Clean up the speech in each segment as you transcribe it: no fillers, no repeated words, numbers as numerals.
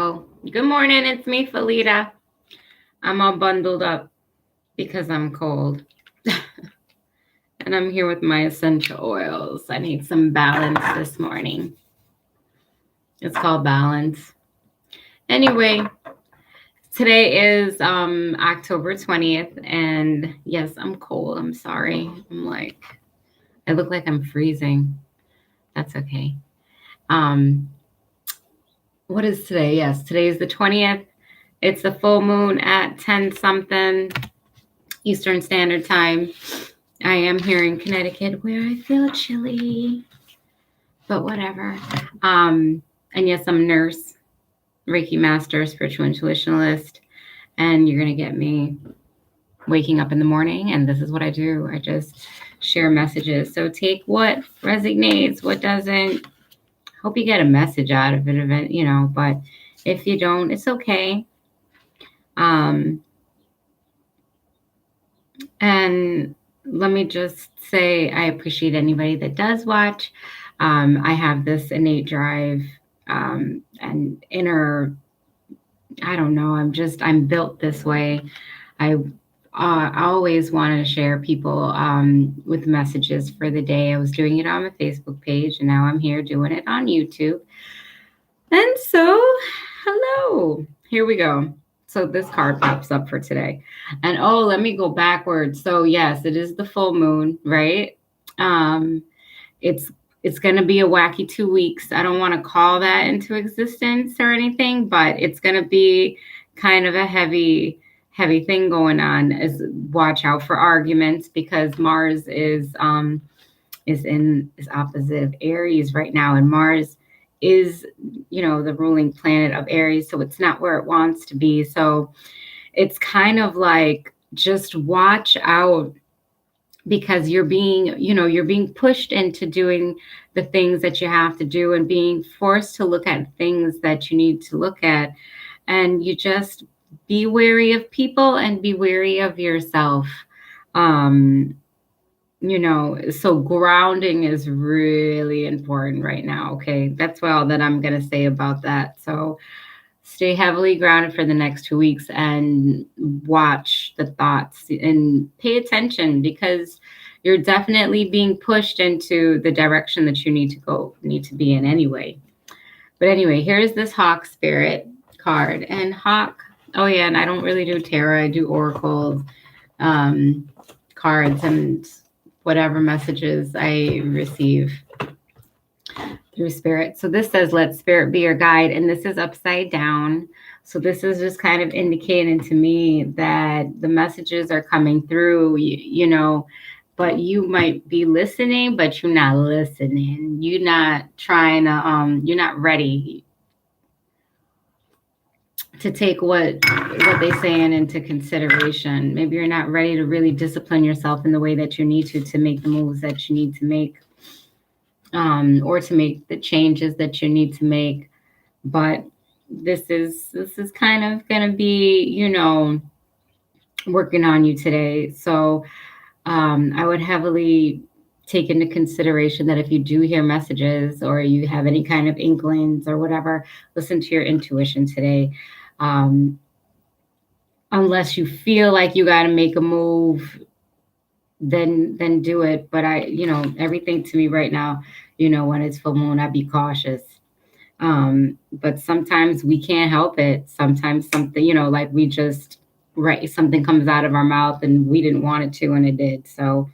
Oh, good morning. It's me, Felita. I'm all bundled up because I'm cold. And I'm here with my essential oils. I need some balance this morning. It's called balance. Anyway, today is October 20th. And yes, I'm cold. I'm sorry. I look like I'm freezing. That's okay. Um, what is today? Yes, today is the 20th. It's the full moon at 10 something Eastern Standard Time. I am here in Connecticut where I feel chilly, but whatever. And yes, I'm a nurse, Reiki master, spiritual intuitionalist, and you're going to get me waking up in the morning. And this is what I do. I just share messages. So take what resonates, what doesn't. Hope you get a message out of it, but if you don't, it's okay. And let me just say, I appreciate anybody that does watch. I have this innate drive and inner, I don't know, I'm built this way. I always want to share people with messages for the day. I was doing it on my Facebook page, and now I'm here doing it on YouTube. And so, hello, here we go. So this card pops up for today. And let me go backwards. So yes, it is the full moon, right? It's going to be a wacky 2 weeks. I don't want to call that into existence or anything, but it's going to be kind of a heavy thing going on. Is watch out for arguments because Mars is opposite of Aries right now, and Mars is the ruling planet of Aries, so it's not where it wants to be. So it's kind of like, just watch out, because you're being pushed into doing the things that you have to do and being forced to look at things that you need to look at. And you just be wary of people and be wary of yourself. So grounding is really important right now. Okay. That's all that I'm going to say about that. So stay heavily grounded for the next 2 weeks and watch the thoughts and pay attention, because you're definitely being pushed into the direction that you need to be in anyway. But anyway, here's this Hawk Spirit card. And Hawk, oh yeah, and I don't really do tarot. I do oracles, cards, and whatever messages I receive through spirit. So this says, let spirit be your guide. And this is upside down. So this is just kind of indicating to me that the messages are coming through, but you might be listening, but you're not listening. You're not trying to, you're not ready to take what they saying into consideration. Maybe you're not ready to really discipline yourself in the way that you need to make the moves that you need to make, or to make the changes that you need to make. But this is kind of going to be, working on you today. So I would heavily take into consideration that if you do hear messages or you have any kind of inklings or whatever, listen to your intuition today. Unless you feel like you got to make a move, then do it. But everything to me right now, when it's full moon, I'd be cautious. But sometimes we can't help it. Sometimes something, like we just, right, something comes out of our mouth and we didn't want it to, and it did. So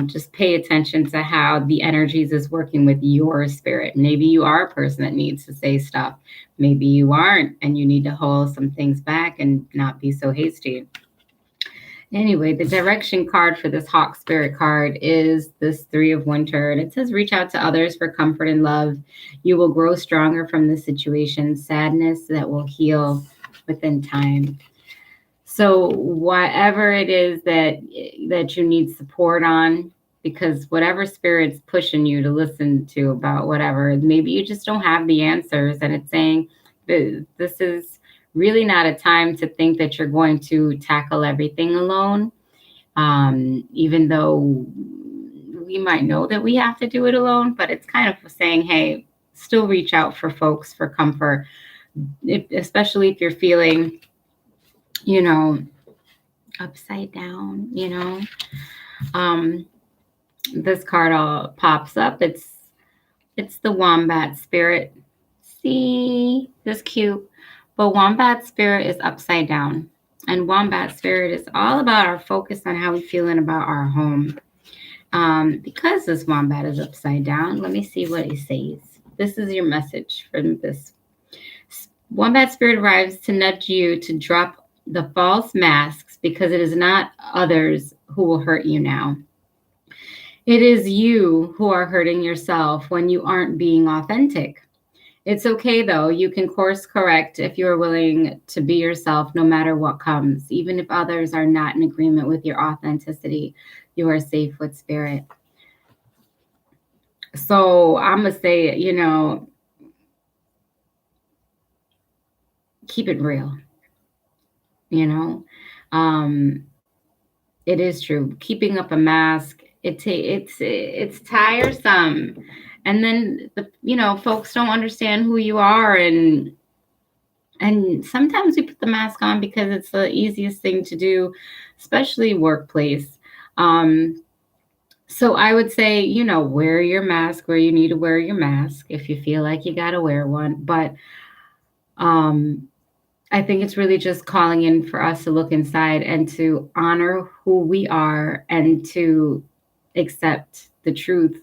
just pay attention to how the energies is working with your spirit. Maybe you are a person that needs to say stuff. Maybe you aren't, and you need to hold some things back and not be so hasty. Anyway, the direction card for this Hawk Spirit card is this 3 of Winter, and it says, reach out to others for comfort and love. You will grow stronger from this situation, sadness that will heal within time. So whatever it is that you need support on, because whatever spirit's pushing you to listen to about whatever, maybe you just don't have the answers, and it's saying that this is really not a time to think that you're going to tackle everything alone, even though we might know that we have to do it alone. But it's kind of saying, hey, still reach out for folks for comfort, especially if you're feeling, you know, upside down, this card all pops up. It's the wombat spirit. See, this cute. But wombat spirit is upside down. And wombat spirit is all about our focus on how we're feeling about our home. Because this wombat is upside down, let me see what he says. This is your message from this. Wombat spirit arrives to nudge you to drop the false masks because it is not others who will hurt you now. It is you who are hurting yourself when you aren't being authentic. It's okay though. You can course correct if you are willing to be yourself no matter what comes. Even if others are not in agreement with your authenticity, you are safe with spirit. So I'm going to say, keep it real. It is true. Keeping up a mask, it's tiresome. And then folks don't understand who you are, and sometimes we put the mask on because it's the easiest thing to do, especially workplace. So I would say, wear your mask where you need to wear your mask if you feel like you got to wear one. But I think it's really just calling in for us to look inside and to honor who we are and to accept the truth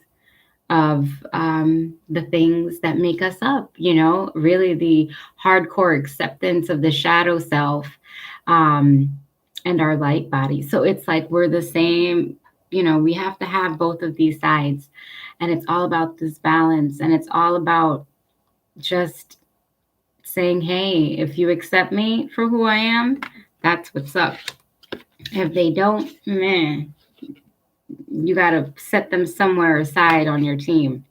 of the things that make us up, really the hardcore acceptance of the shadow self and our light body. So it's like we're the same, we have to have both of these sides. And it's all about this balance. And it's all about just saying, hey, if you accept me for who I am, that's what's up. If they don't, man, you got to set them somewhere aside on your team.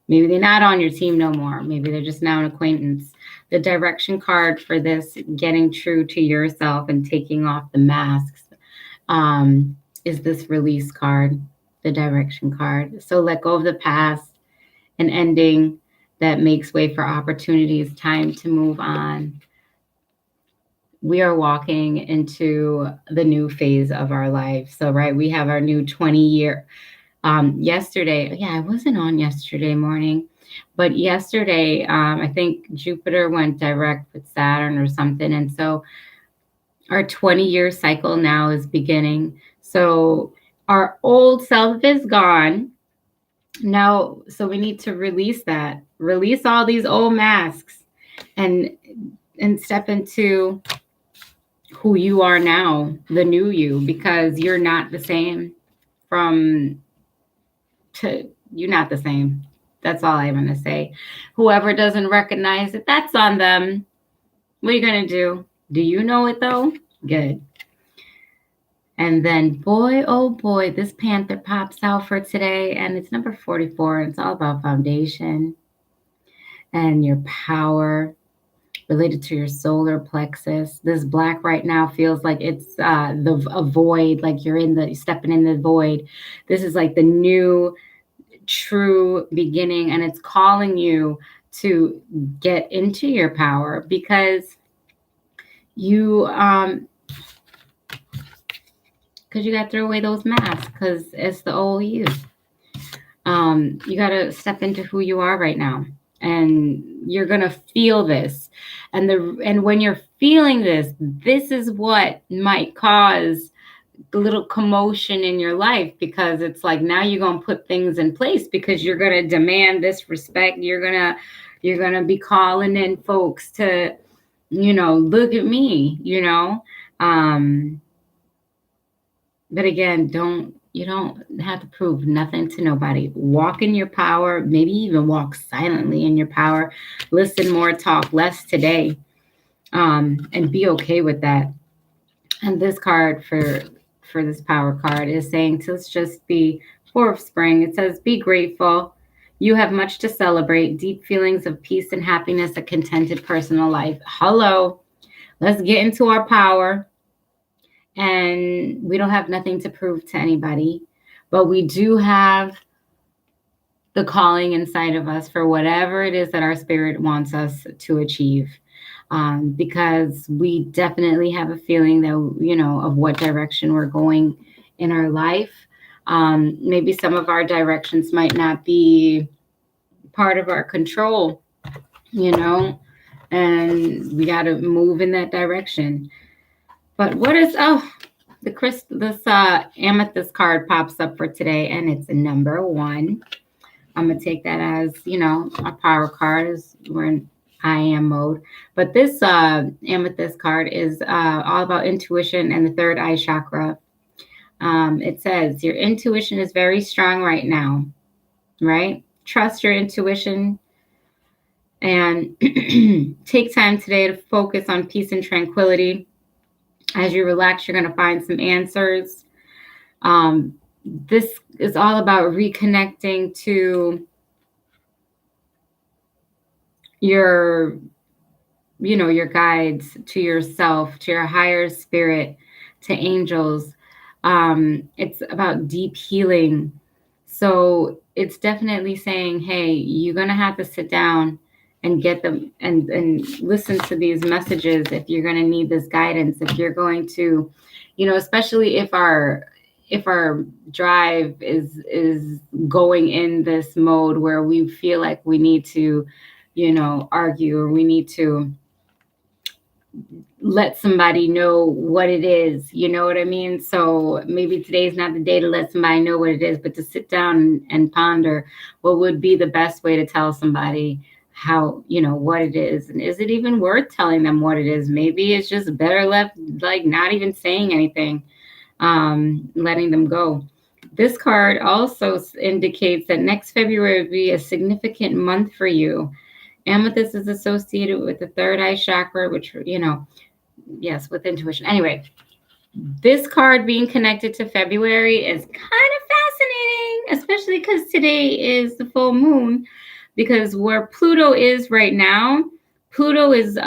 Maybe they're not on your team no more. Maybe they're just now an acquaintance. The direction card for this, getting true to yourself and taking off the masks, is this release card, the direction card. So let go of the past and ending that makes way for opportunities, time to move on. We are walking into the new phase of our life. So, right, we have our new 20-year. Yesterday, I wasn't on yesterday morning, but yesterday, I think Jupiter went direct with Saturn or something. And so our 20-year cycle now is beginning. So our old self is gone. Now, so we need to release that, release all these old masks and step into who you are now, the new you, because you're not the same you're not the same. That's all I'm going to say. Whoever doesn't recognize it, that's on them. What are you going to do? Do you know it though? Good. And then, boy, oh boy, this Panther pops out for today, and it's number 44. And it's all about foundation and your power related to your solar plexus. This black right now feels like it's a void, like you're stepping in the void. This is like the new true beginning, and it's calling you to get into your power because you got to throw away those masks because it's the old you. You got to step into who you are right now, and you're going to feel this. And when you're feeling this is what might cause a little commotion in your life, because it's like now you're going to put things in place because you're going to demand this respect. You're going to be calling in folks to, look at me, but again, you don't have to prove nothing to nobody. Walk in your power, maybe even walk silently in your power. Listen more, talk less today, and be okay with that. And this card for this power card is saying, let's just be 4 of spring. It says, be grateful. You have much to celebrate, deep feelings of peace and happiness, a contented personal life. Hello, let's get into our power. And we don't have nothing to prove to anybody, but we do have the calling inside of us for whatever it is that our spirit wants us to achieve. because we definitely have a feeling that, of what direction we're going in our life. Maybe some of our directions might not be part of our control, you know, and we got to move in that direction. But this amethyst card pops up for today, and it's a number one. I'm gonna take that as, a power card, as we're in I am mode. But this amethyst card is all about intuition and the third eye chakra. It says your intuition is very strong right now, right? Trust your intuition and take time today to focus on peace and tranquility. As you relax, you're going to find some answers. This is all about reconnecting to your guides, to yourself, to your higher spirit, to angels. It's about deep healing. So it's definitely saying, hey, you're going to have to sit down and get them and listen to these messages if you're going to need this guidance, if you're going to, especially if our drive is going in this mode where we feel like we need to, argue, or we need to let somebody know what it is. You know what I mean? So maybe today's not the day to let somebody know what it is, but to sit down and ponder what would be the best way to tell somebody how, what it is. And is it even worth telling them what it is? Maybe it's just better left, like, not even saying anything, letting them go. This card also indicates that next February will be a significant month for you. Amethyst is associated with the third eye chakra, which, yes, with intuition. Anyway, this card being connected to February is kind of fascinating, especially because today is the full moon. Because where Pluto is right now, Pluto is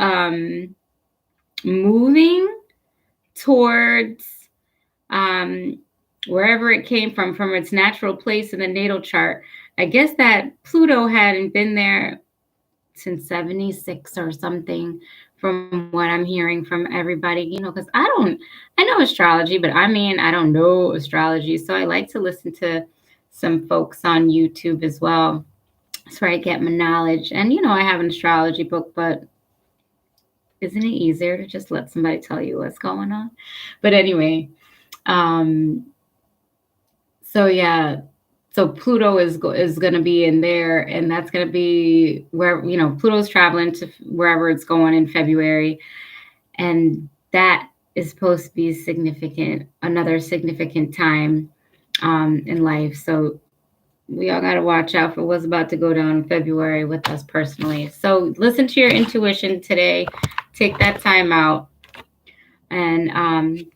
moving towards wherever it came from its natural place in the natal chart. I guess that Pluto hadn't been there since 76 or something, from what I'm hearing from everybody, because I know astrology, but I don't know astrology. So I like to listen to some folks on YouTube as well. That's where I get my knowledge. And, I have an astrology book, but isn't it easier to just let somebody tell you what's going on? But anyway, so yeah, so Pluto is going to be in there, and that's going to be where, Pluto's traveling to wherever it's going in February. And that is supposed to be another significant time in life. So we all got to watch out for what's about to go down in February with us personally. So listen to your intuition today. Take that time out. And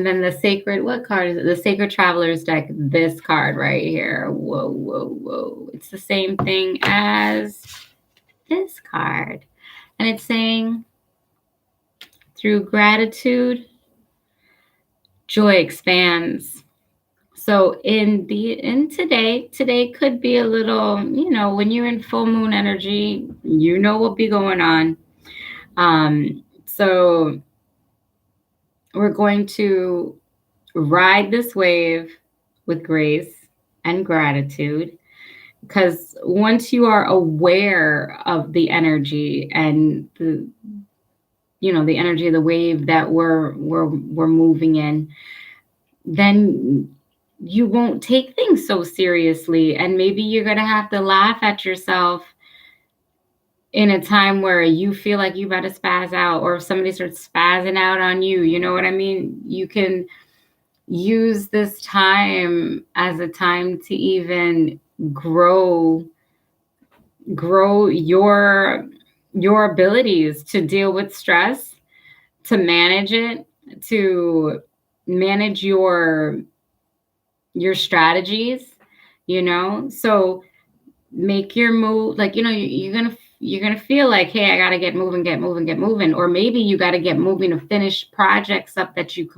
then the sacred, what card is it? The Sacred Travelers deck, this card right here. Whoa, whoa, whoa. It's the same thing as this card. And it's saying, through gratitude, joy expands. So today could be a little, when you're in full moon energy, what'll be going on. So we're going to ride this wave with grace and gratitude, because once you are aware of the energy and the energy of the wave that we're moving in, then you won't take things so seriously. And maybe you're going to have to laugh at yourself in a time where you feel like you about to spaz out, or if somebody starts spazzing out on you, you know what I mean? You can use this time as a time to even grow your abilities to deal with stress, to manage it, to manage your strategies, so make your move. Like, you're gonna feel like, hey, I gotta get moving, or maybe you gotta get moving to finish projects up that you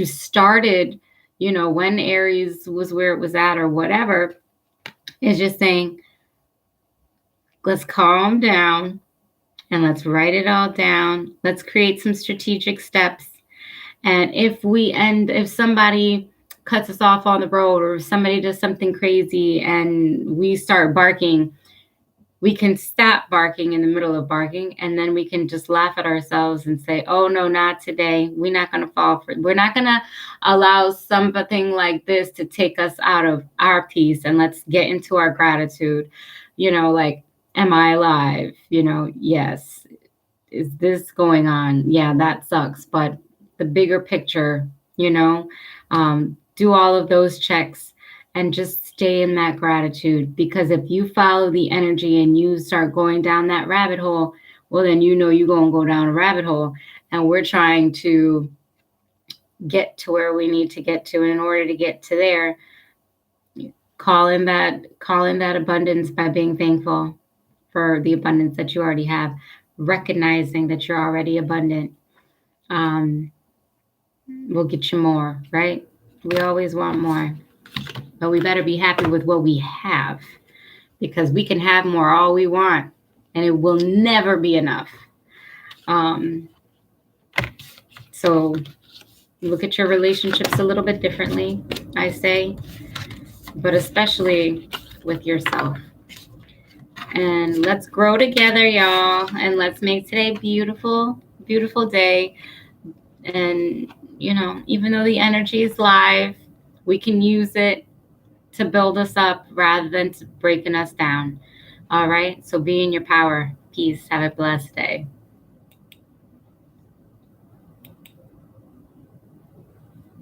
started, when Aries was where it was at, or whatever. It's just saying, let's calm down and let's write it all down. Let's create some strategic steps. And if somebody cuts us off on the road, or if somebody does something crazy and we start barking, we can stop barking in the middle of barking, and then we can just laugh at ourselves and say, oh no, not today. We're not going to allow something like this to take us out of our peace. And let's get into our gratitude. Like, am I alive? Yes. Is this going on? Yeah, that sucks. But the bigger picture, do all of those checks and just stay in that gratitude. Because if you follow the energy and you start going down that rabbit hole, well, then you're going to go down a rabbit hole. And we're trying to get to where we need to get to. And in order to get to there, call in that abundance by being thankful for the abundance that you already have, recognizing that you're already abundant. We'll get you more, right? We always want more, but we better be happy with what we have, because we can have more all we want and it will never be enough. So look at your relationships a little bit differently, I say, but especially with yourself. And let's grow together, y'all. And let's make today a beautiful, beautiful day. And, even though the energy is live, we can use it to build us up rather than to breaking us down. All right. So be in your power. Peace. Have a blessed day.